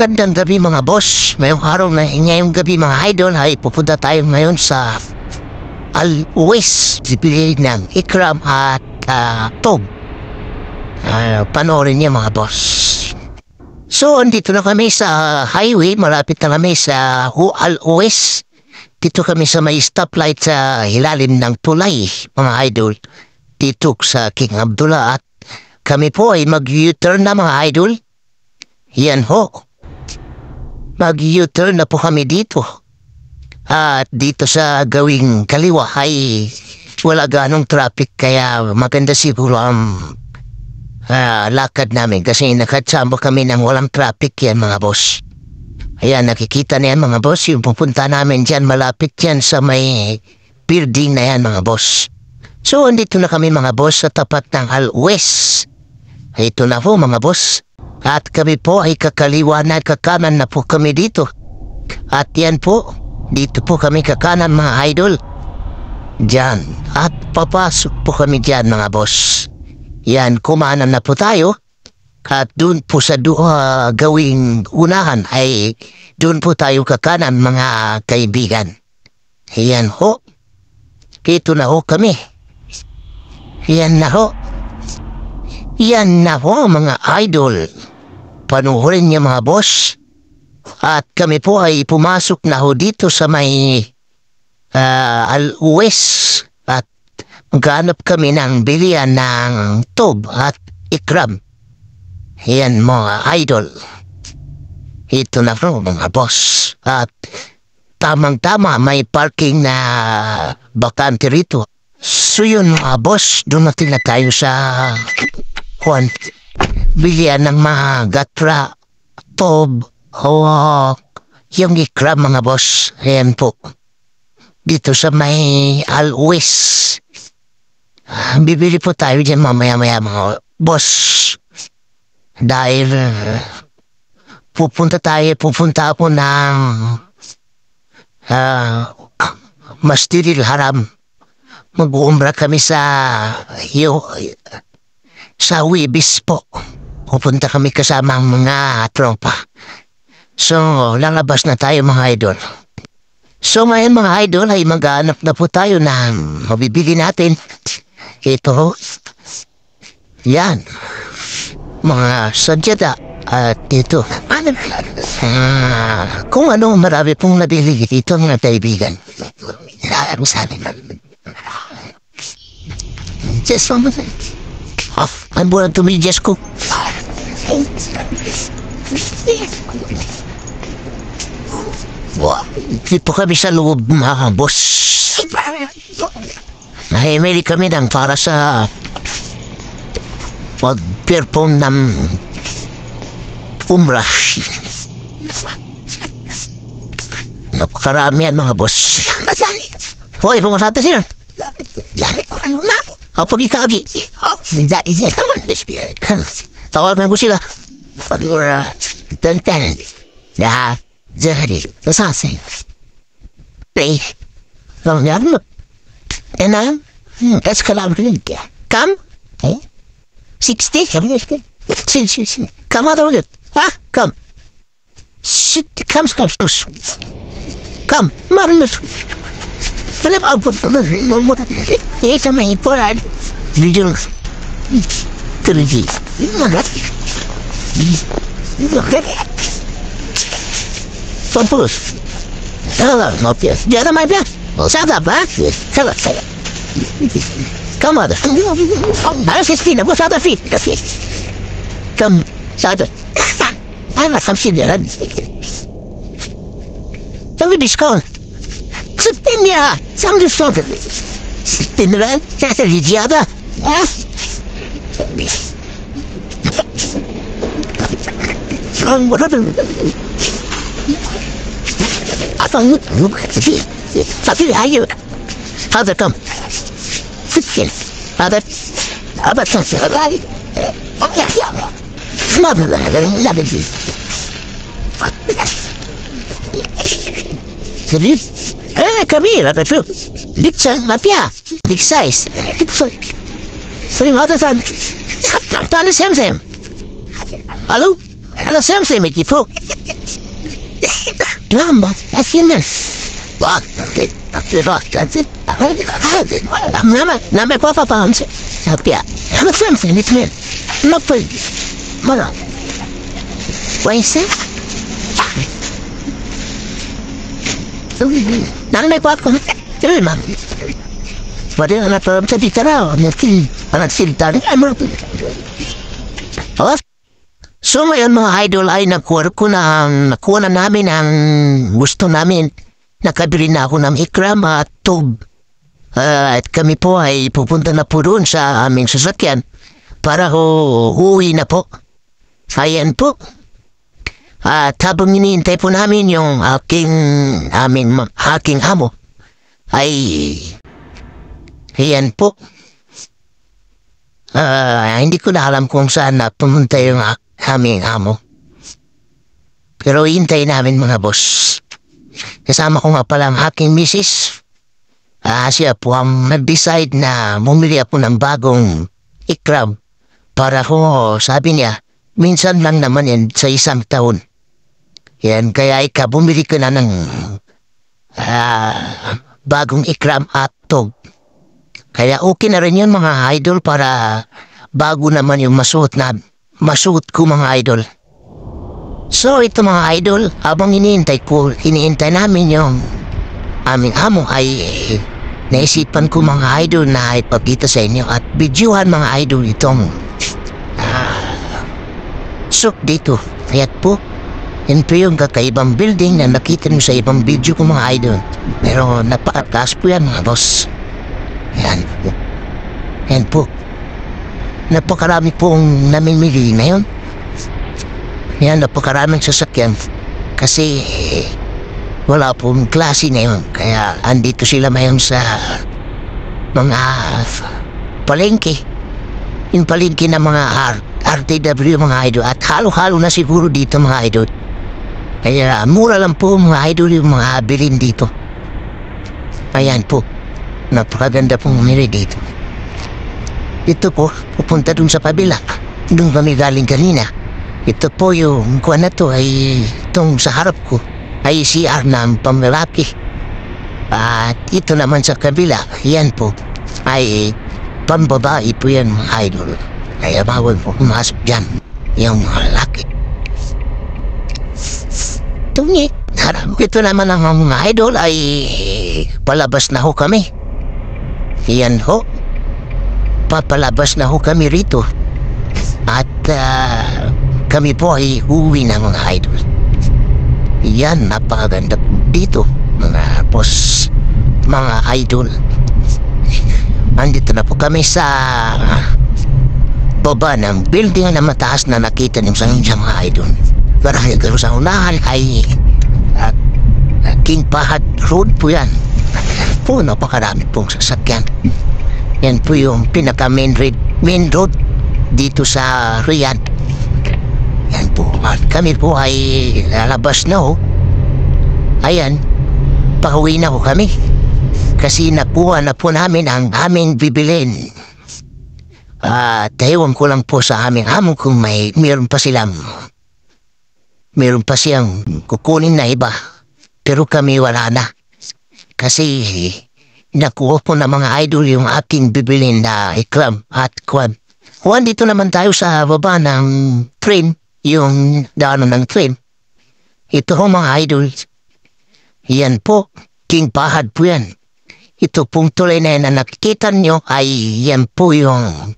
Gandang gabi mga boss. Ngayong gabi mga idol ay pupunta tayo ngayon sa Al-Uwais. Bibili ng Ikram at Tob. Panoorin niya mga boss. So, andito na kami sa highway. Malapit na kami sa Al-Uwais. Dito kami sa may stoplight sa hilalim ng tulay mga idol. Dito sa King Abdullah at kami po ay mag-U-turn na mga idol. Yan ho. Mag-U-turn na po kami dito. At dito sa gawing kaliwa ay wala ganong traffic kaya maganda siguro ang lakad namin kasi nakatsamba kami ng walang traffic yan mga boss. Ayan, nakikita na yan mga boss. Yung pupunta namin dyan, malapit yan sa may building na yan mga boss. So, andito na kami mga boss sa tapat ng Al-Uwais. Ito na po mga boss. At kami po ay kakaliwa na kakanan na po kami dito. At yan po, dito po kami kakanan mga idol. Diyan. At papasok po kami diyan mga boss. Yan, kumanan na po tayo. At doon po sa gawing unahan ay doon po tayo kakanan mga kaibigan. Yan ho. Ito na ho kami. Yan na ho. Yan na ho mga idol. Panuhurin niya mga boss. At kami po ay pumasok na ho dito sa may Al-Uwais. At maghanap kami ng bilian ng Tob at Ikram. Yan mga idol. Ito na po mga boss. At tamang-tama may parking na bakante rito. So yun mga boss, doon natin na tayo sa bilian ng mga gatra, Tob, yung Ikram mga boss. Ayan po. Dito sa may Al-Uwais. Bibili po tayo dyan mamaya-maya mga boss. Dahil pupunta po ng Masjidil Haram. Mag-uumra kami sa Wibis po. Pupunta kami kasama ang mga tropa. So, lalabas na tayo mga idol. So, ngayon mga idol ay maghanap na po tayo ng mabibili natin. Ito. Yan. Mga sadyada. At ito. Kung ano marami pong nabili dito mga kaibigan. Ano sabi na? Just one minute. I'm going to be just cook. Dito kami sa loob mga boss. Nahimili kami ng para sa pag-perform ng umrah. Napakarami yan mga boss. Hoy, pumunta natin sila. Pag-ikagi. Tawagan ko sila. Tantan. Zahari. Nasasay. Play. Lang yan mo. That's collaborative. Come. 60? Come out of it. Come. Come. Come. Marunod. Kalap ang ito may ipuran. Video. Turigi. Magat. Pampus. Hello, no pies. Diyan may pies. Shut up, ha? Hello. Come on. Para 16, what's other feet? Come. Shut up. I'm not some shit there. Don't be discount. Sittin ya. Sen de sordun. Sittin lan. Sen de ricada. Sen burada. Atan yok. Tapi hayır. Hadi come. Sittin. Hadi. Hadi sen. Hadi. ما لا بدي كبير كبير هذا شوف لسه ما فيها بيج سايز سوري هذا ثاني ثاني سام الو Alam sempre mi tipo. Drama, assieme. What? Nama papa panse. Sapia. Alam sempre mi tipo. No poi. Mala. Waise? Nama papa. Terima. Padahal anak dalam tadi cara mungkin anak silta ni amro. Oh. So ngayon mga idol ay nakuha na namin ang gusto namin. Nakabili na ako ng ikram at tub. At kami po ay pupunta na po doon sa aming sasakyan para uwi na po. Ayan po. At habang iniintay po namin yung aking amo ay ayan po. Hindi ko na alam kung saan na pumunta yung aming amo. Pero hintay namin mga boss. Kasama ko nga pala ang aking misis. Siya po ang nag-decide na bumili ako ng bagong ikram. Para ko, sabi niya, minsan lang naman yan sa isang taon. Yan, kaya bumili ko na ng bagong ikram at tog. Kaya okay na rin yun mga idol para bago naman yung masuot ko mga idol. So ito mga idol, habang iniintay namin yung aming amo ay naisipan ko mga idol na ipakita sa inyo at videohan mga idol itong sok dito. Kaya't po, yun po yung kakaibang building na nakita nyo sa ibang video ko mga idol. Pero napakataas po yan mga boss. Yan po. Yan po. Napakarami pong namimili ngayon. Yan, napakaraming sasakyan. Kasi wala pong klase ngayon. Kaya andito sila ngayon sa mga palengke. Yung palengke ng mga RTW mga idol. At halo-halo na siguro dito mga idol. Kaya mura lang po mga idol yung mga bilhin dito. Ayan po. Napakaganda pong umili dito. Ito po, pupunta dun sa pabila. Dun kami galing kanina. Ito po yung kuha na to ay itong sa harap ko ay CR ng pamlalaki. At ito naman sa kabila, yan po ay pambabae po yan mga idol. Kaya bawal po pumasok dyan yung mga lalaki. Tungit. Ito naman ang mga idol ay palabas na ho kami. Yan ho. Papalabas na ho kami rito. At kami po ay uwi na mga idol. Yan, napakaganda po dito mga boss, mga idol. Andito na po kami sa baba ng building na mataas na nakita niyo sa inyo mga idol. Marami pero sa unahan ay King Fahd Road po yan. Po, napakarami pong sasakyan. Yan po yung pinaka main road dito sa Riyadh. Yan po. At kami po ay lalabas na ho. Ayan. Pauwi na ho kami. Kasi nakuha na po namin ang aming bibilin. Ewan ko lang po sa aming amo kung meron pa siyang kukunin na iba. Pero kami wala na. Kasi nakuha po na mga idol yung aking bibilin na ikram at kwan. Kung dito naman tayo sa baba ng train, yung daanan ng train. Ito ho mga idol. Yan po, King Fahd po yan. Ito pong tulay na yan na nakikita nyo ay yan po yung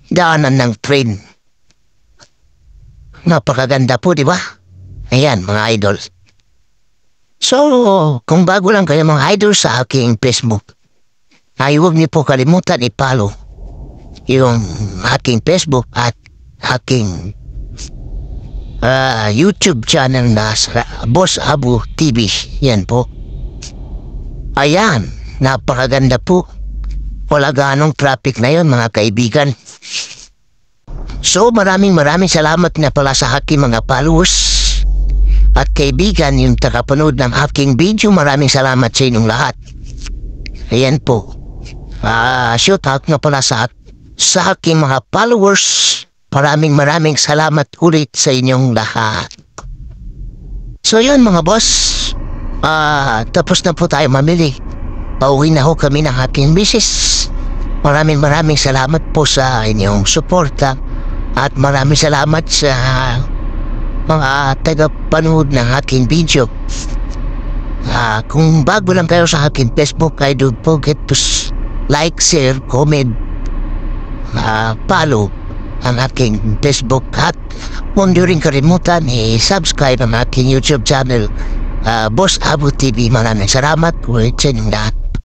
daanan ng train. Napakaganda po, di ba? Ayan, mga idol. So, kung bago lang kayo mga idol sa aking Facebook, ay huwag niyo po kalimutan i-follow yung aking Facebook at aking YouTube channel na Boss Abu TV. Yan po. Ayan, napakaganda po. Wala ganong traffic na yun mga kaibigan. So maraming salamat na pala sa aking mga followers at kaibigan yung takapanood ng aking video. Maraming salamat sa inyong lahat. Ayan po. Shout out nga pala sa aking mga followers maraming salamat ulit sa inyong lahat. So yun mga boss, tapos na po tayo mamili. Pauwi na ho kami ng aking misis. Maraming salamat po sa inyong suporta at maraming salamat sa mga tagapanood ng aking video. Kung bago lang kayo sa aking Facebook, I don't forget to like, share, comment, follow ang aking Facebook at huwag niyo rin kalimutan i-subscribe ang aking YouTube channel, Boss Abu TV. Maraming salamat ulit sa inyong lahat.